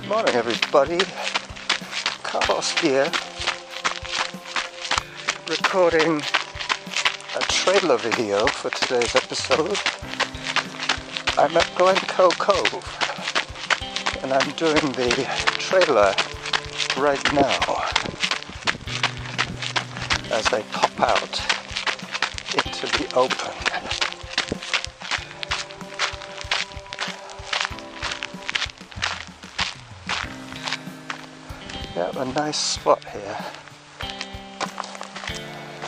Morning everybody, Carlos here, recording a trailer video for today's episode. I'm at Glencoe Cove and I'm doing the trailer right now as I pop out into the open. Yeah, a nice spot here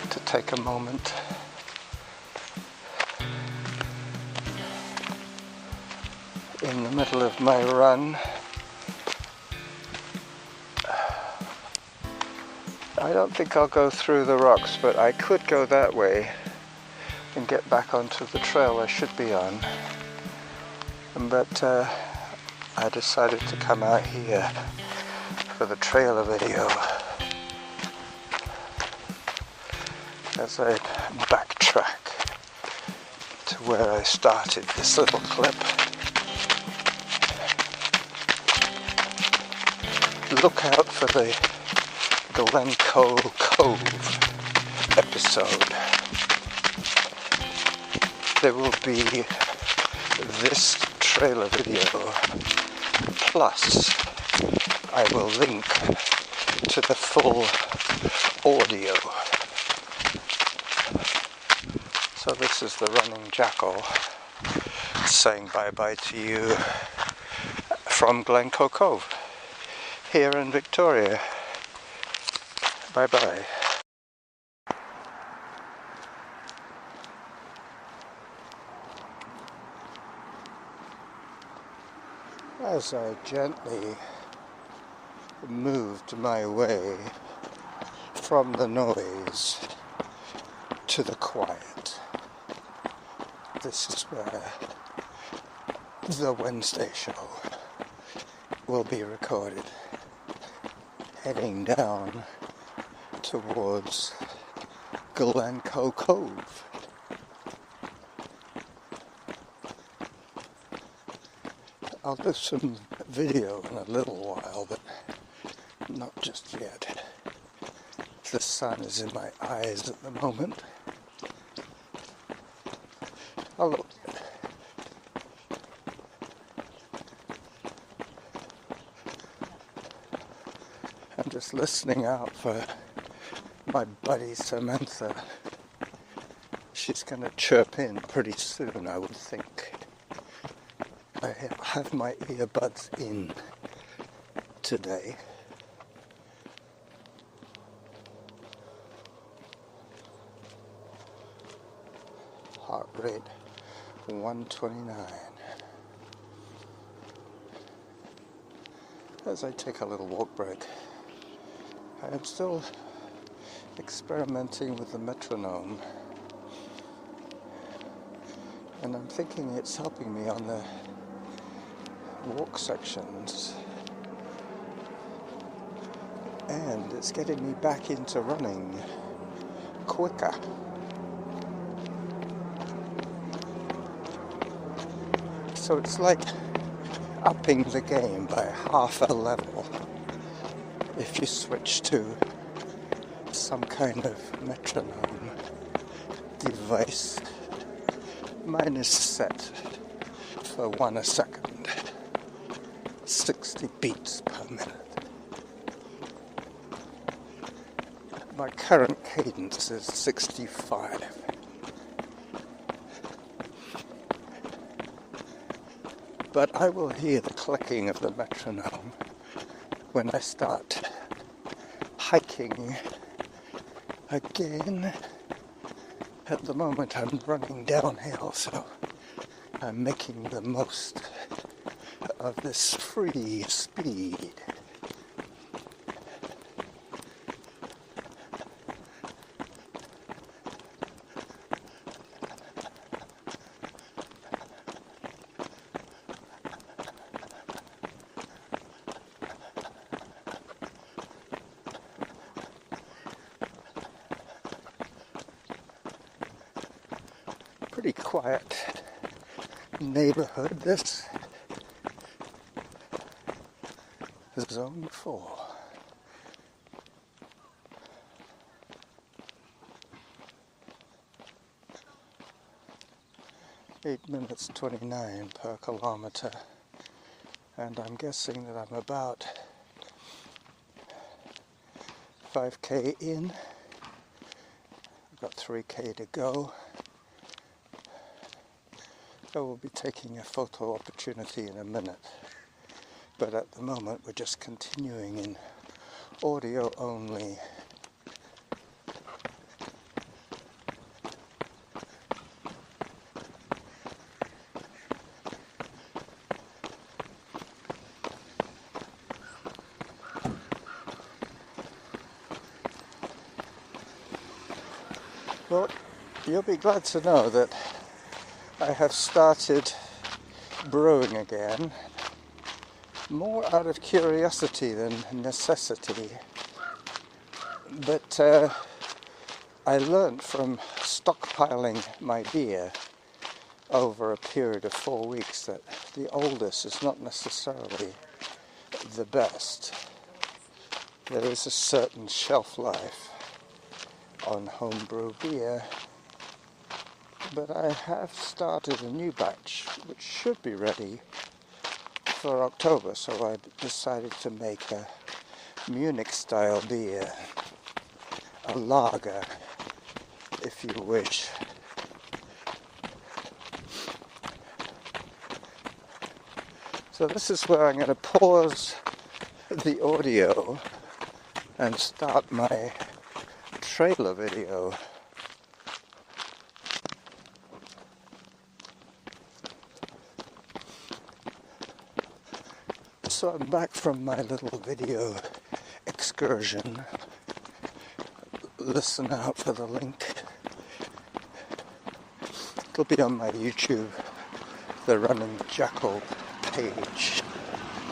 to take a moment in the middle of my run. I don't think I'll go through the rocks, but I could go that way and get back onto the trail I should be on. But I decided to come out here for the trailer video as I backtrack to where I started this little clip. Look out for the Glencoe Cove episode. There will be this trailer video plus I will link to the full audio. So this is the running Jackal saying bye-bye to you from Glencoe Cove here in Victoria. Bye-bye. As I gently moved my way from the noise to the quiet, this is where the Wednesday show will be recorded, heading down towards Glencoe Cove. I'll do some video in a little while, but not just yet. The sun is in my eyes at the moment. Hello. I'm just listening out for my buddy Samantha. She's gonna chirp in pretty soon, I would think. I have my earbuds in today. Heart rate 129. As I take a little walk break, I am still experimenting with the metronome, and I'm thinking it's helping me on the walk sections, and it's getting me back into running quicker. So it's like upping the game by half a level if you switch to some kind of metronome device. Mine is set for 1 a second, 60 beats per minute. My current cadence is 65. But I will hear the clicking of the metronome when I start hiking again. At the moment I'm running downhill, so I'm making the most of this free speed. Pretty quiet neighborhood, this. Zone 4. (8 minutes 29 per kilometer), and I'm guessing that I'm about 5k in. I've got 3k to go. I will be taking a photo opportunity in a minute, but at the moment we're just continuing in audio only. Well, you'll be glad to know that I have started brewing again, more out of curiosity than necessity. But I learnt from stockpiling my beer over a period of 4 weeks that the oldest is not necessarily the best. There is a certain shelf life on homebrew beer, but I have started a new batch which should be ready for October, so I decided to make a Munich-style beer, a lager if you wish. So this is where I'm going to pause the audio and start my trailer video. So I'm back from my little video excursion. Listen out for the link. It'll be on my YouTube, the Running Jackal page,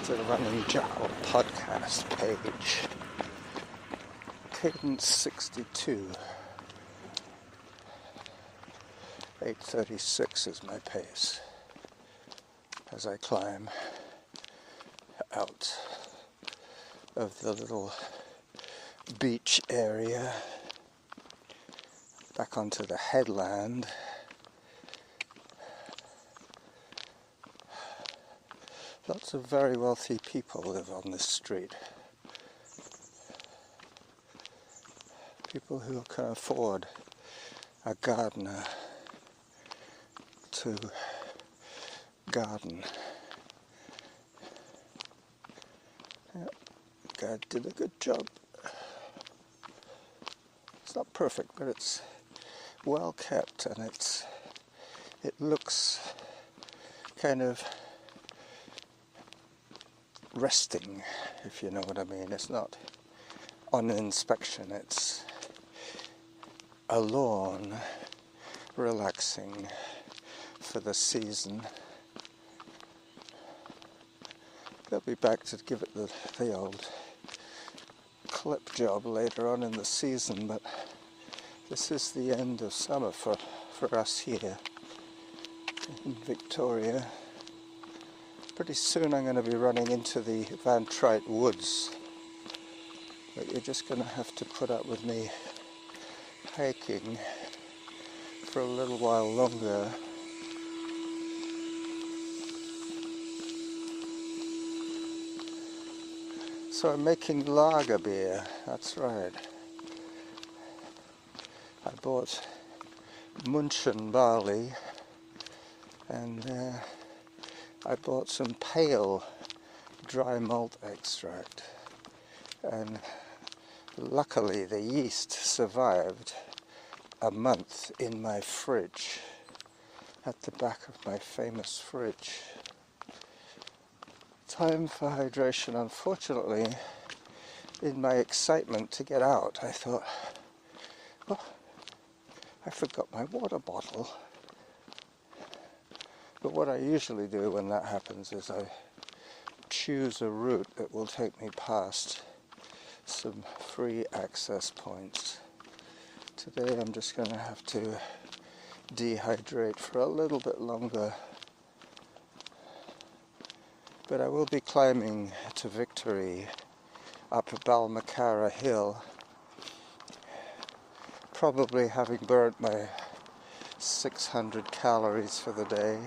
the Running Jackal podcast page. Cadence 62. 8:36 is my pace as I climb out of the little beach area back onto the headland. Lots of very wealthy people live on this street. People who can afford a gardener to garden. Yep, guy did a good job. It's not perfect, but it's well kept, and it looks kind of resting, if you know what I mean. It's not on inspection, it's a lawn, relaxing for the season. They'll be back to give it the old clip job later on in the season, but this is the end of summer for us here in Victoria. Pretty soon I'm going to be running into the Van Trite Woods, but you're just going to have to put up with me hiking for a little while longer. So I'm making lager beer, that's right. I bought Munchen barley, and I bought some pale dry malt extract, and luckily the yeast survived a month in my fridge, at the back of my famous fridge. Time for hydration. Unfortunately, in my excitement to get out, I thought, oh, I forgot my water bottle. But what I usually do when that happens is I choose a route that will take me past some free access points. Today I'm just going to have to dehydrate for a little bit longer. But I will be climbing to victory up Balmacara Hill, probably having burnt my 600 calories for the day.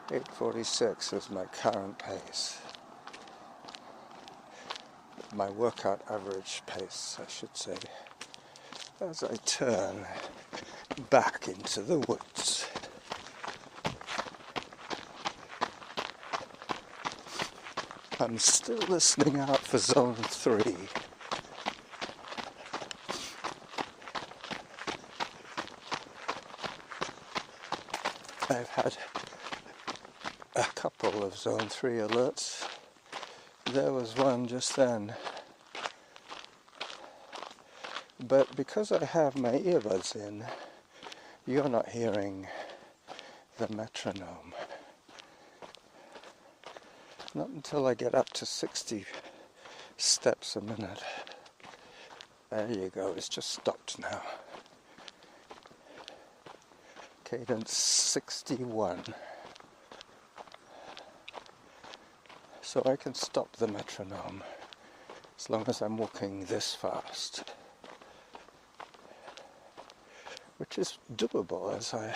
.846 is my current pace. My workout average pace, I should say, as I turn back into the woods. I'm still listening out for Zone 3. I've had a couple of Zone 3 alerts. There was one just then. But because I have my earbuds in, you're not hearing the metronome. Not until I get up to 60 steps a minute. There you go, it's just stopped now. Cadence 61. So I can stop the metronome as long as I'm walking this fast. Which is doable, as I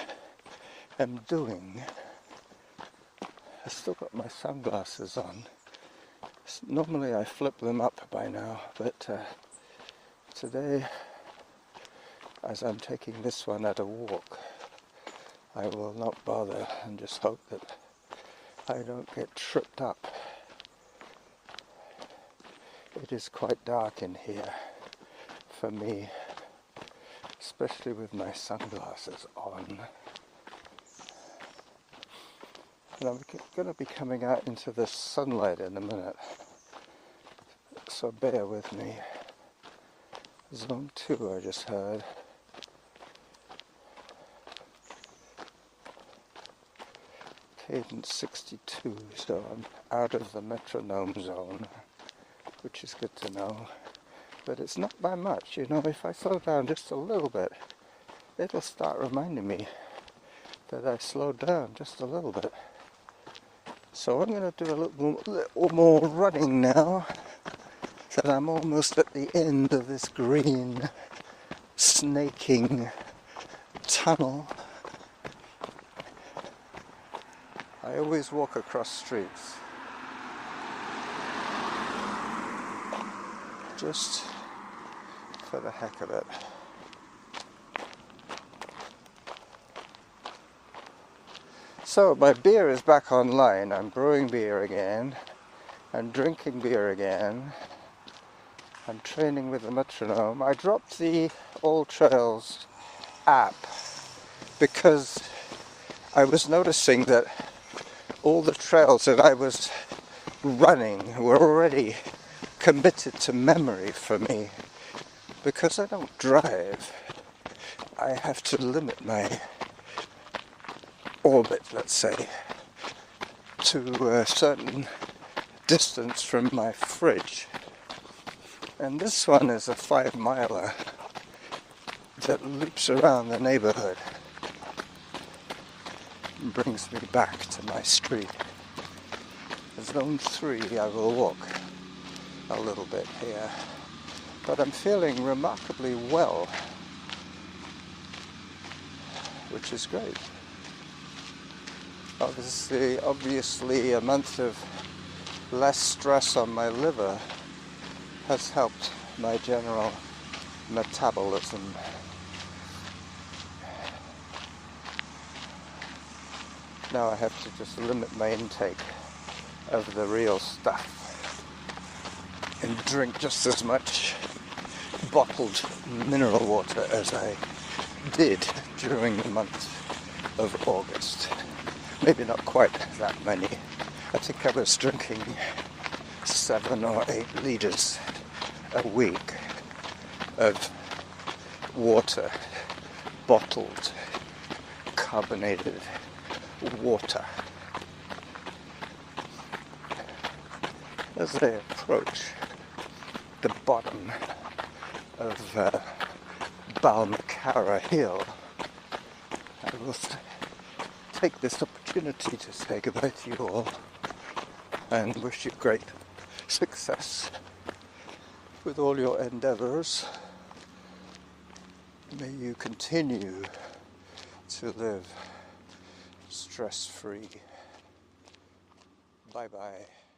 am doing. I've still got my sunglasses on. Normally I flip them up by now, but today, as I'm taking this one at a walk, I will not bother and just hope that I don't get tripped up. It is quite dark in here for me, especially with my sunglasses on. And I'm going to be coming out into the sunlight in a minute, so bear with me. Zone 2 I just heard. Cadence 62, so I'm out of the metronome zone, which is good to know. But it's not by much, you know. If I slow down just a little bit, it'll start reminding me that I slowed down just a little bit. So I'm going to do a little more running now, so that I'm almost at the end of this green snaking tunnel. I always walk across streets, just for the heck of it. So my beer is back online. I'm brewing beer again. I'm drinking beer again. I'm training with the metronome. I dropped the All Trails app because I was noticing that all the trails that I was running were already committed to memory for me. Because I don't drive, I have to limit my orbit, let's say, to a certain distance from my fridge. And this one is a 5-miler that loops around the neighborhood and brings me back to my street. Zone 3 I will walk a little bit here, but I'm feeling remarkably well, which is great. Obviously a month of less stress on my liver has helped my general metabolism. Now I have to just limit my intake of the real stuff and drink just as much bottled mineral water as I did during the month of August. Maybe not quite that many. I think I was drinking 7 or 8 liters a week of water, bottled, carbonated water. As I approach the bottom of Balmacara Hill, I will take this opportunity to say goodbye to you all and wish you great success with all your endeavours. May you continue to live stress-free. Bye-bye.